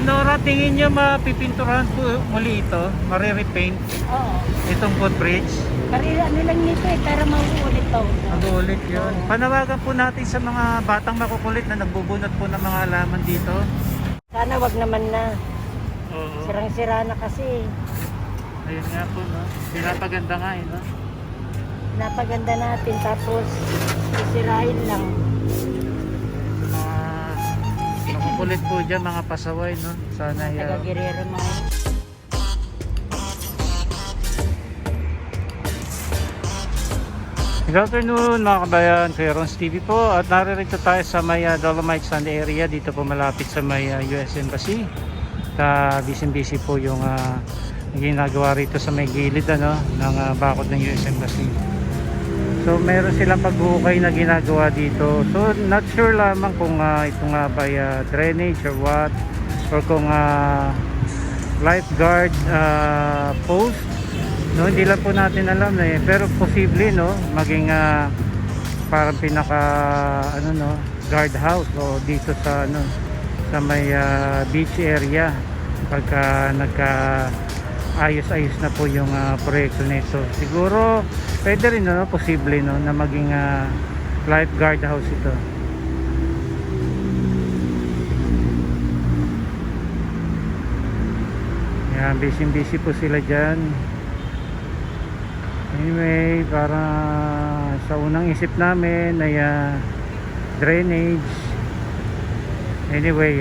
Nora, tingin nyo mapipinturahan po muli ito? Marirepaint Oo. itong footbridge? Karila ano lang nito eh, para mauulit daw. Mag-uulit yun. Panawagan po natin sa mga batang makukulit na nagbubunot po ng mga halaman dito. Sana wag naman na. Oo. Sirang-sira na kasi. Ayun nga po, no? Pinapaganda nga, eh, no? Napaganda natin tapos sisirain lang. Mga makukulit po dyan, mga pasaway, no? Sana Taga-Guerrero mga. Good afternoon mga kabayan, Kuya Ron's TV po at naririto tayo sa may Dolomite Sand area dito po malapit sa may US Embassy. Busy po yung ginagawa rito sa may gilid ng bakod ng US Embassy. So meron silang pagbuhukay na ginagawa dito. So not sure lamang kung ito nga ba drainage or what, or kung lifeguard post. No, hindi lang po natin alam pero posible maging parang pinaka guardhouse o dito sa sa may beach area pagka ayos-ayos na po yung proyekto nito. Siguro pwede rin posible na maging lifeguard house ito. Yan, busy po sila dyan. Anyway, para sa unang isip namin ay drainage. Anyway,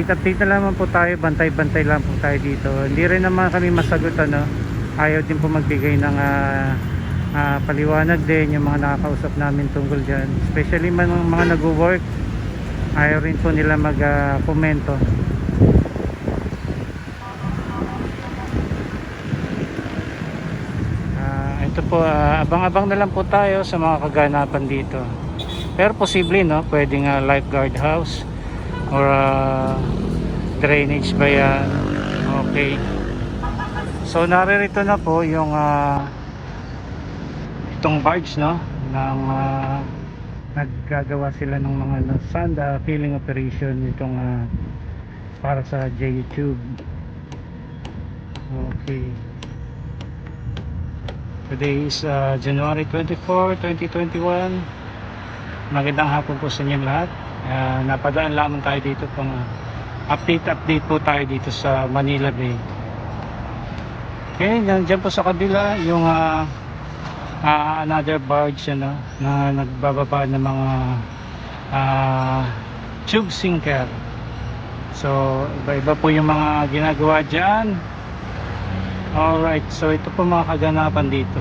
update na lamang po tayo, bantay-bantay lang po tayo dito. Hindi rin naman kami masagot ayaw din po magbigay ng paliwanag din yung mga nakakausap namin tungkol dyan, especially mga nag-work. Ayaw rin po nila mag-komento. Ito po, abang-abang na lang po tayo sa mga kaganapan dito. Pero posible pwedeng lifeguard house or drainage ba yan. Okay, so naririto na po yung itong barge ng naggagawa sila ng mga sand filling operation itong para sa JTube. Okay, today is January 24, 2021. Magandang hapon po sa inyo lahat. Napadaan lamang tayo dito pang update po tayo dito sa Manila Bay. Okay, nandiyan po sa kabila yung another barge na nagbababa ng mga tube sinker. So iba-iba po yung mga ginagawa dyan. Alright, so ito po mga kaganapan dito.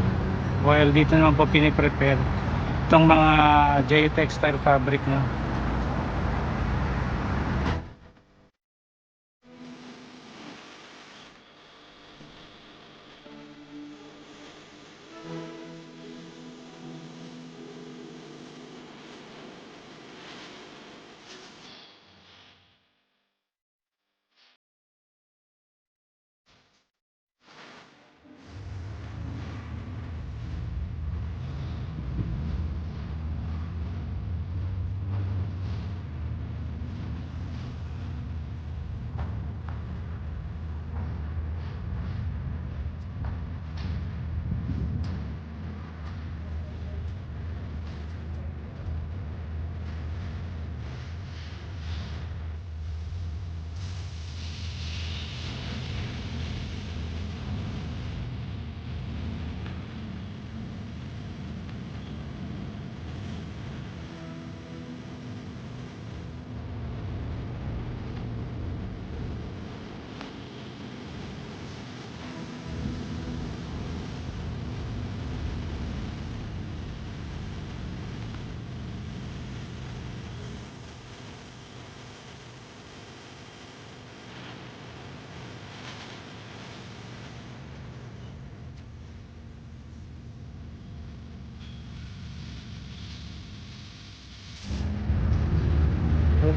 While dito naman po piniprepare itong mga geotextile fabric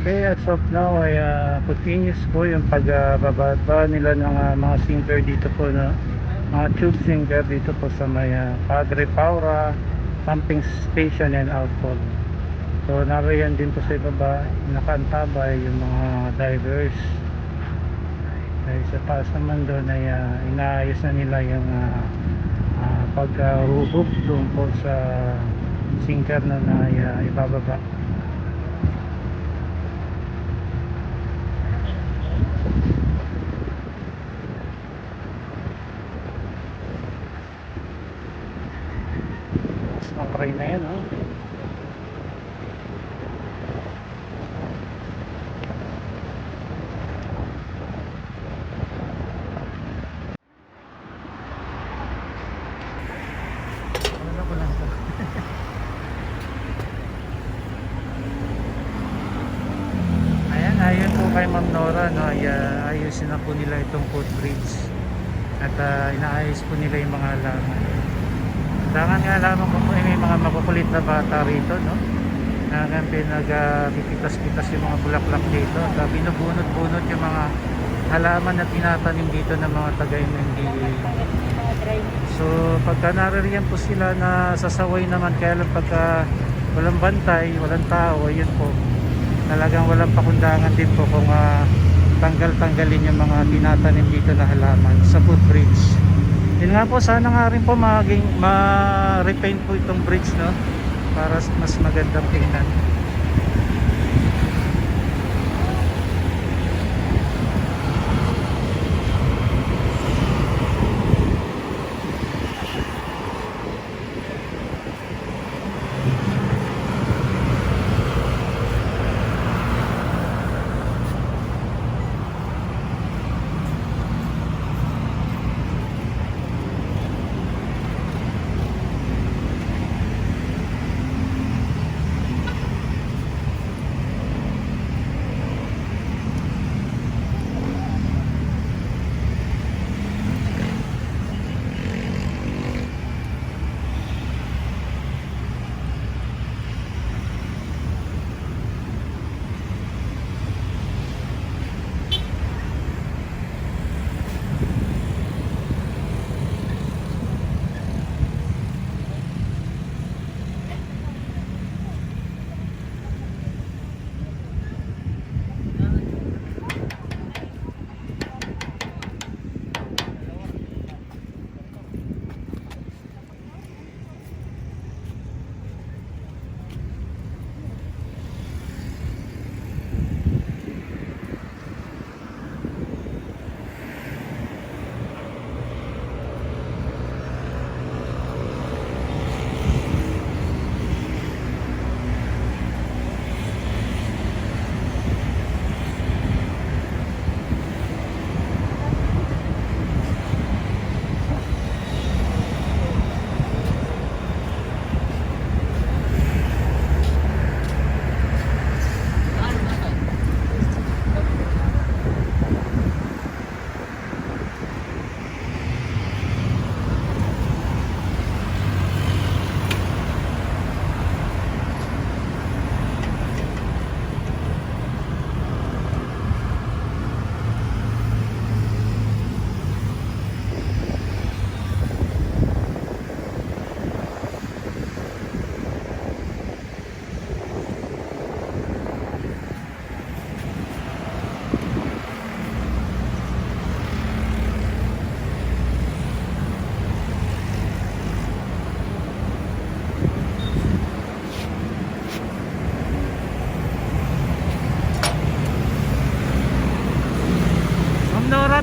Okay, as of now ay continuous po yung pagbababa nila ng mga sinker dito po mga tube sinker dito po sa may Padre Paura pumping station and outfall. So nariyan din po sa ibaba nakaantabay yung mga divers Dahil sa taas naman doon ay inaayos na nila yung paghuhub doon po sa sinker na ibababa. Okay na yan, oh. Ano ko lang to. Ayan, ayon po kay Ma'am Nora, no, ay ayusin na po nila itong footbridge at inaayos po nila yung mga halaman. Dangan nga lamang po may mga makukulit na bata rito, no? Hanggang pinagpipitas-pitas yung mga bulaklak dito at binubunot-bunot yung mga halaman na tinatanim dito ng mga taga-MMDA. So pagka naririyan po sila na sasaway naman, kaya lang pagka walang bantay, walang tao, ayun po, talagang walang pakundangan din po kung tanggal-tanggalin yung mga tinatanim dito na halaman sa footbridge. Yun nga po, sana nga rin po ma-repaint po itong bridge, no? Para mas magandang tingnan.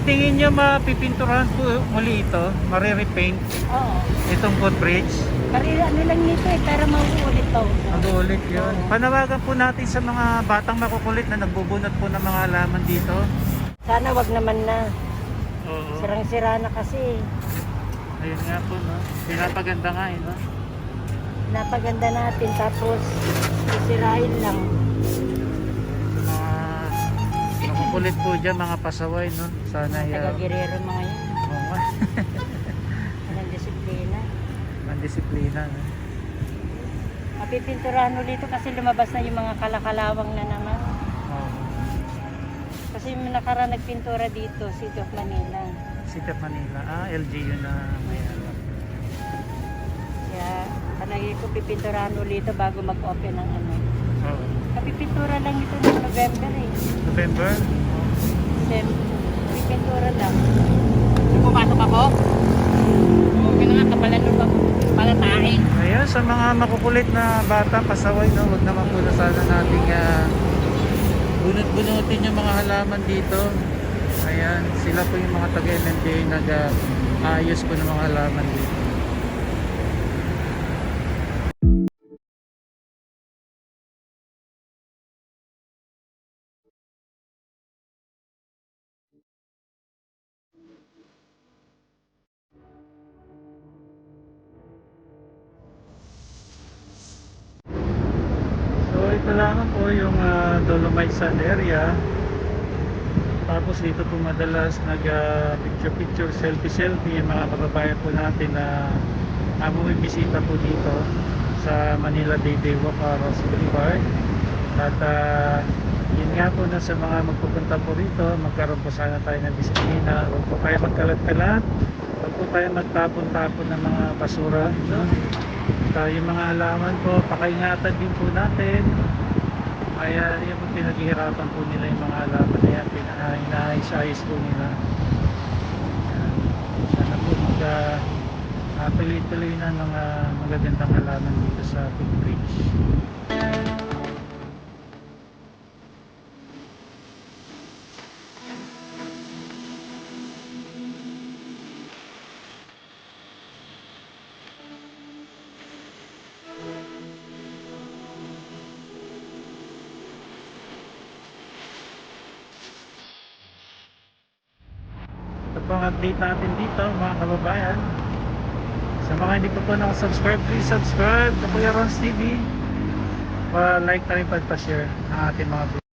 Tingin nyo mapipinturahan po muli ito, marirepaint Oo. itong footbridge? Karira ano lang nito pero mauulit pa. Mag-uulit yun. Panawagan po natin sa mga batang makukulit na nagbubunot po ng mga halaman dito. Sana wag naman na. Oo. Sirang-sira na kasi. Ayun nga po, no? Pinapaganda nga no? Napaganda natin tapos sisirain lang. Sa mga makukulit po dyan, mga pasaway, no? Sana Taga-girero mga yan. Oo nga. Walang disiplina. Ang disiplina, no? Mapipinturahan ulit ito kasi lumabas na yung mga kalakalawang na naman. Oo. Kasi yung nakaraan nagpintura dito, City of Manila. City of Manila. LGU na may ano. Kaya palagi ko pipinturahan ulit ito bago mag-open ng ano. Oo. Kapipintura lang ito noong November eh. November? December. pintura lang. Yung pumasok ako? Oo, ka na nga, kapalan mo palataing. Ayan, sa mga makukulit na bata, pasaway, no? Huwag naman po na sana nating bunot-bunutin yung mga halaman dito. Ayan, sila po yung mga taga-MMDA nag-ayos po ng mga halaman dito. So ito lamang po yung Dolomite Sand area. Tapos dito po madalas nag picture selfie yung mga kababayan po natin na bumibisita po dito sa Manila Day Walk Ross Boulevard. At yun nga po na sa mga magpupunta po rito, magkaroon po sana tayo ng disiplina. Huwag po tayo magkalat-kalat, huwag po tayo magtapon-tapon ng mga basura, no? At yung mga halaman po, pakaingatan din po natin. Ay yung po pinaghihirapan po nila yung mga halaman na yan, inaayos-ayos po nila. Ayan. Sana po tuloy-tuloy na mga magagandang halaman dito sa Big Bridge. Ito po ang update natin dito mga kababayan. Sa mga hindi pa po nakasubscribe, please subscribe to Kuya Ron's TV. Pa-like na rin, pa-share ang ating mga video.